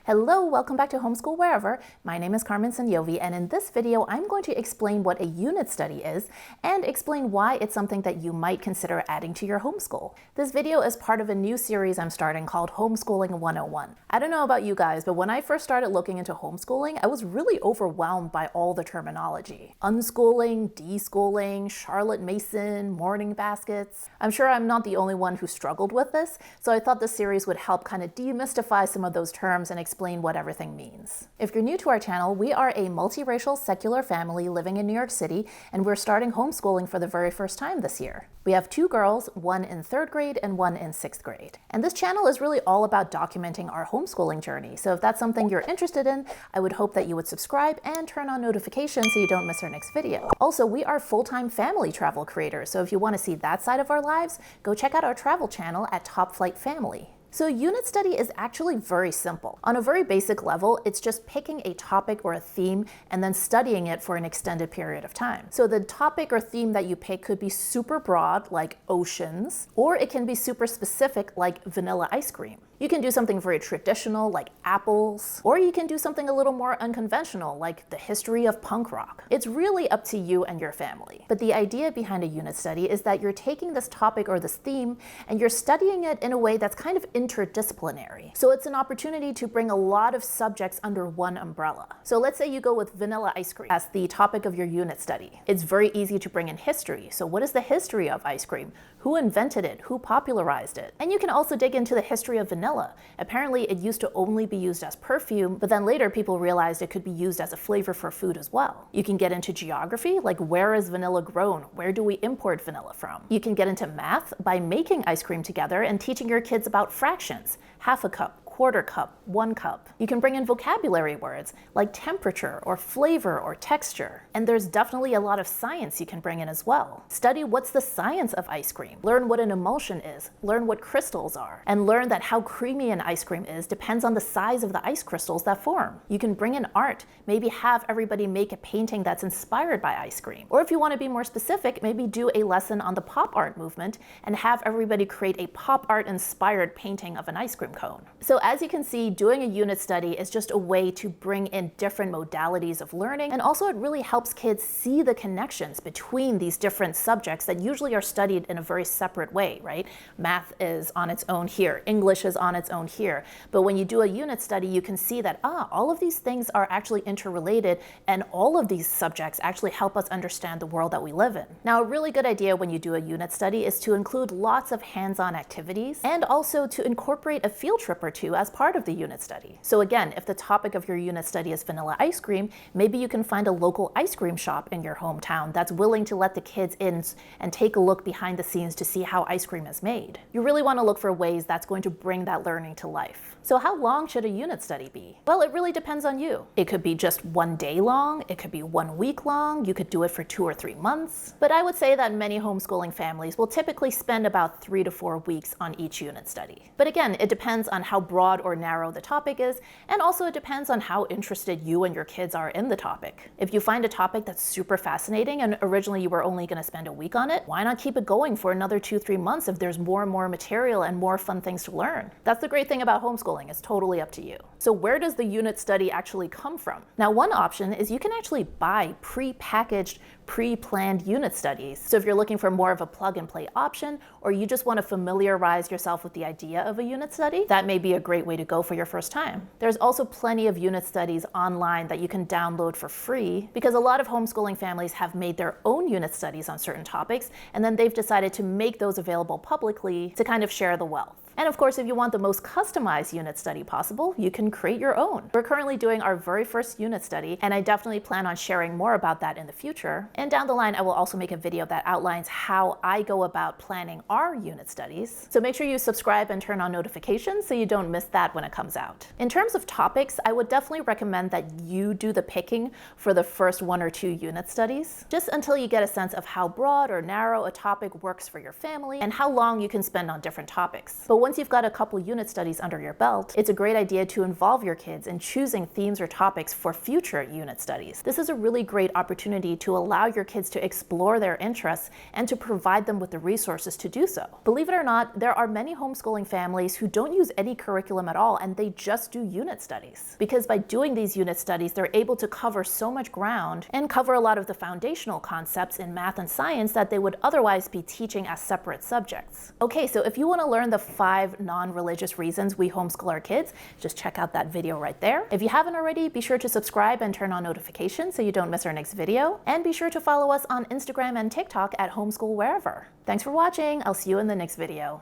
Hello, welcome back to Homeschool Wherever. My name is Carmen Sanyovi, and in this video, I'm going to explain what a unit study is and explain why it's something that you might consider adding to your homeschool. This video is part of a new series I'm starting called Homeschooling 101. I don't know about you guys, but when I first started looking into homeschooling, I was really overwhelmed by all the terminology. Unschooling, deschooling, Charlotte Mason, morning baskets. I'm sure I'm not the only one who struggled with this, so I thought this series would help kind of demystify some of those terms and explain what everything means. If you're new to our channel, we are a multiracial secular family living in New York City, and we're starting homeschooling for the very first time this year. We have two girls, one in 3rd grade and one in 6th grade. And this channel is really all about documenting our homeschooling journey. So if that's something you're interested in, I would hope that you would subscribe and turn on notifications so you don't miss our next video. Also, we are full-time family travel creators, so if you want to see that side of our lives, go check out our travel channel at Top Flight Family. So a unit study is actually very simple. On a very basic level, it's just picking a topic or a theme and then studying it for an extended period of time. So the topic or theme that you pick could be super broad, like oceans, or it can be super specific, like vanilla ice cream. You can do something very traditional, like apples, or you can do something a little more unconventional, like the history of punk rock. It's really up to you and your family. But the idea behind a unit study is that you're taking this topic or this theme and you're studying it in a way that's kind of interdisciplinary. So it's an opportunity to bring a lot of subjects under one umbrella. So let's say you go with vanilla ice cream as the topic of your unit study. It's very easy to bring in history. So what is the history of ice cream? Who invented it? Who popularized it? And you can also dig into the history of vanilla. Apparently, it used to only be used as perfume, but then later people realized it could be used as a flavor for food as well. You can get into geography, like where is vanilla grown? Where do we import vanilla from? You can get into math by making ice cream together and teaching your kids about fractions, half a cup, quarter cup, 1 cup. You can bring in vocabulary words like temperature or flavor or texture. And there's definitely a lot of science you can bring in as well. Study what's the science of ice cream. Learn what an emulsion is. Learn what crystals are. And learn that how creamy an ice cream is depends on the size of the ice crystals that form. You can bring in art. Maybe have everybody make a painting that's inspired by ice cream. Or if you want to be more specific, maybe do a lesson on the pop art movement and have everybody create a pop art inspired painting of an ice cream cone. So as you can see, doing a unit study is just a way to bring in different modalities of learning, and also it really helps kids see the connections between these different subjects that usually are studied in a very separate way, right? Math is on its own here, English is on its own here, but when you do a unit study, you can see that, all of these things are actually interrelated, and all of these subjects actually help us understand the world that we live in. Now, a really good idea when you do a unit study is to include lots of hands-on activities, and also to incorporate a field trip or two as part of the unit study. So again, if the topic of your unit study is vanilla ice cream, maybe you can find a local ice cream shop in your hometown that's willing to let the kids in and take a look behind the scenes to see how ice cream is made. You really want to look for ways that's going to bring that learning to life. So how long should a unit study be? Well, it really depends on you. It could be just 1 day long, it could be 1 week long, you could do it for 2 or 3 months. But I would say that many homeschooling families will typically spend about 3 to 4 weeks on each unit study. But again, it depends on how broad or narrow the topic is, and also it depends on how interested you and your kids are in the topic. If you find a topic that's super fascinating and originally you were only going to spend a week on it, why not keep it going for another 2-3 months if there's more and more material and more fun things to learn? That's the great thing about homeschooling, it's totally up to you. So where does the unit study actually come from? Now, one option is you can actually buy pre-packaged, pre-planned unit studies. So if you're looking for more of a plug-and-play option, or you just want to familiarize yourself with the idea of a unit study, that may be a great way to go for your first time. There's also plenty of unit studies online that you can download for free, because a lot of homeschooling families have made their own unit studies on certain topics, and then they've decided to make those available publicly to kind of share the wealth. And of course, if you want the most customized unit study possible, you can create your own. We're currently doing our very first unit study, and I definitely plan on sharing more about that in the future. And down the line, I will also make a video that outlines how I go about planning our unit studies. So make sure you subscribe and turn on notifications so you don't miss that when it comes out. In terms of topics, I would definitely recommend that you do the picking for the first 1 or 2 unit studies, just until you get a sense of how broad or narrow a topic works for your family and how long you can spend on different topics. But once you've got a couple unit studies under your belt, it's a great idea to involve your kids in choosing themes or topics for future unit studies. This is a really great opportunity to allow your kids to explore their interests and to provide them with the resources to do so. Believe it or not, there are many homeschooling families who don't use any curriculum at all and they just do unit studies. Because by doing these unit studies, they're able to cover so much ground and cover a lot of the foundational concepts in math and science that they would otherwise be teaching as separate subjects. Okay, so if you want to learn the 5 non-religious reasons we homeschool our kids, just check out that video right there. If you haven't already, be sure to subscribe and turn on notifications so you don't miss our next video. And be sure to follow us on Instagram and TikTok at Homeschool Wherever. Thanks for watching. I'll see you in the next video.